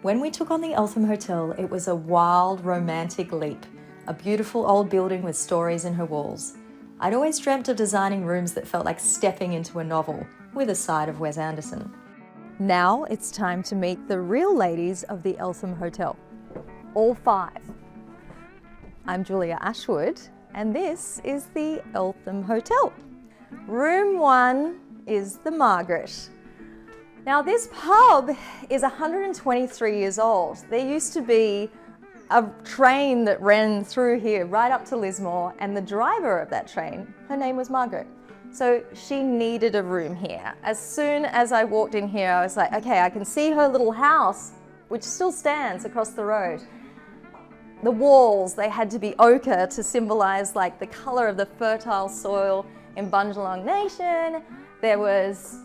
When we took on the Eltham Hotel, it was a wild, romantic leap. A beautiful old building with stories in her walls. I'd always dreamt of designing rooms that felt like stepping into a novel, with a side of Wes Anderson. Now it's time to meet the real ladies of the Eltham Hotel. All 5. I'm Julia Ashwood, and this is the Eltham Hotel. Room 1 is the Margaret. Now this pub is 123 years old. There used to be a train that ran through here right up to Lismore, and the driver of that train, her name was Margaret. So she needed a room here. As soon as I walked in here, I was like, okay, I can see her little house, which still stands across the road. The walls, they had to be ochre to symbolize like the color of the fertile soil in Bundjalung Nation. There was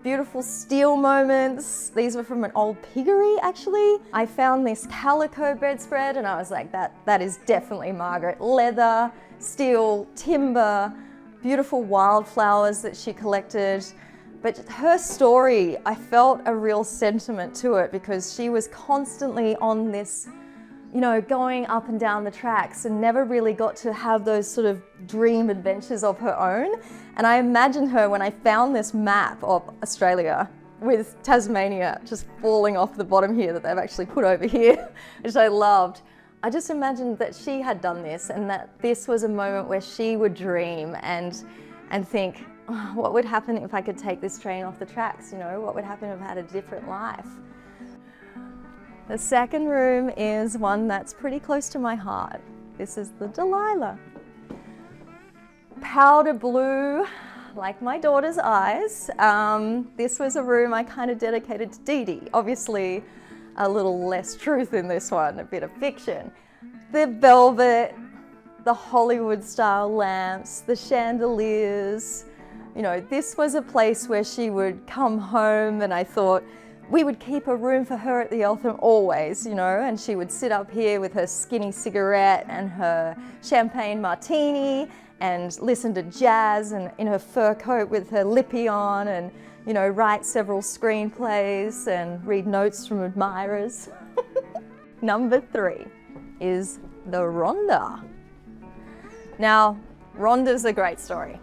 beautiful steel moments. These were from an old piggery, actually. I found this calico bedspread and I was like, that is definitely Margaret. Leather, steel, timber, beautiful wildflowers that she collected. But her story, I felt a real sentiment to it because she was constantly on this, going up and down the tracks and never really got to have those sort of dream adventures of her own. And I imagined her when I found this map of Australia with Tasmania just falling off the bottom here that they've actually put over here, which I loved. I just imagined that she had done this and that this was a moment where she would dream and think, oh, what would happen if I could take this train off the tracks? What would happen if I had a different life? The second room is one that's pretty close to my heart. This is the Delilah. Powder blue, like my daughter's eyes. This was a room I kind of dedicated to Dee Dee. Obviously, a little less truth in this one, a bit of fiction. The velvet, the Hollywood-style lamps, the chandeliers. This was a place where she would come home, and I thought, we would keep a room for her at the Eltham always, and she would sit up here with her skinny cigarette and her champagne martini and listen to jazz and in her fur coat with her lippy on and, write several screenplays and read notes from admirers. Number 3 is the Rhonda. Now, Rhonda's a great story.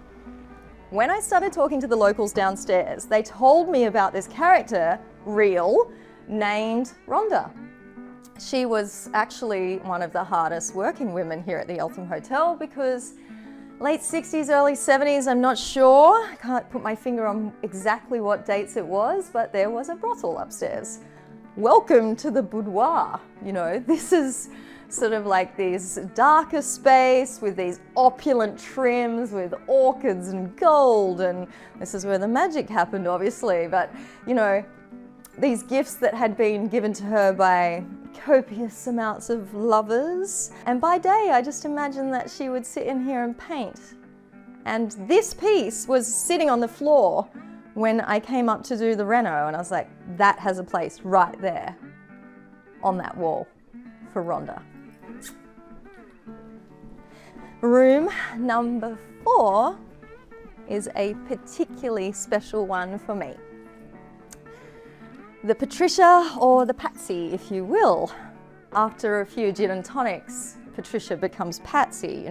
When I started talking to the locals downstairs, they told me about this character, real, named Rhonda. She was actually one of the hardest working women here at the Eltham Hotel because late 60s, early 70s, I'm not sure. I can't put my finger on exactly what dates it was, but there was a brothel upstairs. Welcome to the boudoir. This is sort of like this darker space with these opulent trims with orchids and gold, and this is where the magic happened, obviously. But, these gifts that had been given to her by copious amounts of lovers. And by day, I just imagined that she would sit in here and paint. And this piece was sitting on the floor when I came up to do the reno, and I was like, that has a place right there on that wall for Rhonda. Room number 4 is a particularly special one for me. The Patricia, or the Patsy, if you will. After a few gin and tonics, Patricia becomes Patsy,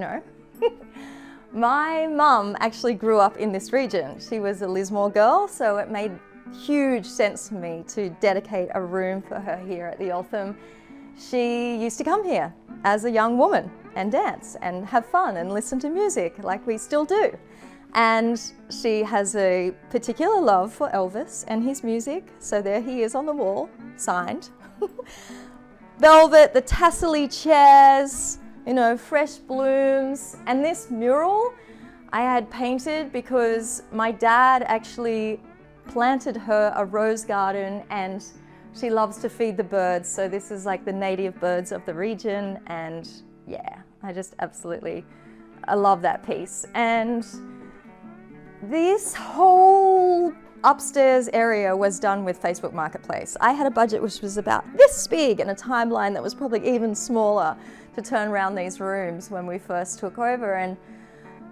My mum actually grew up in this region. She was a Lismore girl, so it made huge sense for me to dedicate a room for her here at the Eltham. She used to come here as a young woman and dance and have fun and listen to music like we still do. And she has a particular love for Elvis and his music, so there he is on the wall, signed. Velvet, the tassel-y chairs, fresh blooms. And this mural I had painted because my dad actually planted her a rose garden and she loves to feed the birds. So this is like the native birds of the region. And yeah, I love that piece. And this whole upstairs area was done with Facebook Marketplace. I had a budget which was about this big and a timeline that was probably even smaller to turn around these rooms when we first took over. And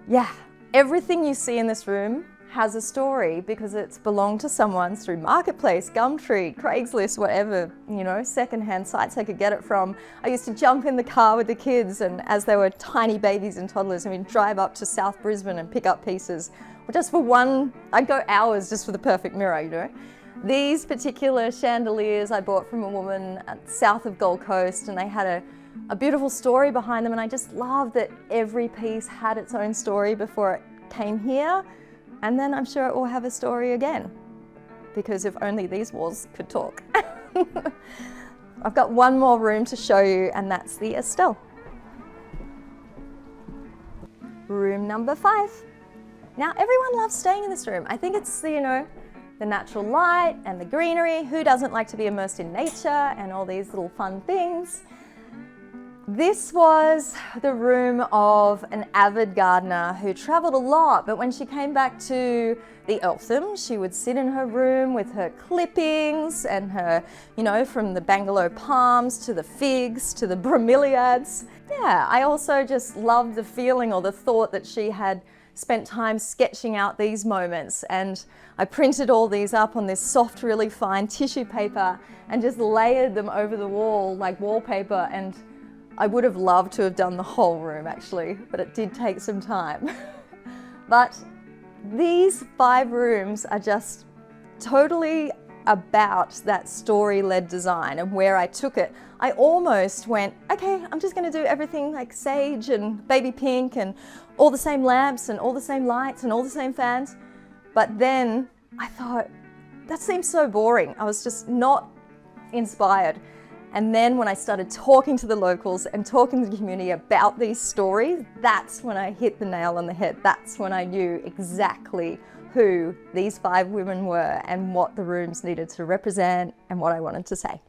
yeah, everything you see in this room has a story because it's belonged to someone through Marketplace, Gumtree, Craigslist, whatever, you know, secondhand sites I could get it from. I used to jump in the car with the kids, and as they were tiny babies and toddlers, and we'd drive up to South Brisbane and pick up pieces. Just for one, I'd go hours just for the perfect mirror, you know. These particular chandeliers I bought from a woman south of Gold Coast, and they had a beautiful story behind them, and I just love that every piece had its own story before it came here, and then I'm sure it will have a story again, because if only these walls could talk. I've got one more room to show you, and that's the Estelle. Room number 5. Now everyone loves staying in this room. I think it's the, you know, the natural light and the greenery. Who doesn't like to be immersed in nature and all these little fun things? This was the room of an avid gardener who traveled a lot, but when she came back to the Eltham, she would sit in her room with her clippings and her, you know, from the Bangalore palms to the figs to the bromeliads. Yeah, I also just loved the feeling or the thought that she had spent time sketching out these moments, and I printed all these up on this soft, really fine tissue paper and just layered them over the wall like wallpaper, and I would have loved to have done the whole room actually, but it did take some time. But these 5 rooms are just totally about that story-led design and where I took it. I almost went, okay, I'm just going to do everything like sage and baby pink and all the same lamps and all the same lights and all the same fans. But then I thought, that seems so boring. I was just not inspired. And then when I started talking to the locals and talking to the community about these stories, that's when I hit the nail on the head. That's when I knew exactly who these 5 women were and what the rooms needed to represent and what I wanted to say.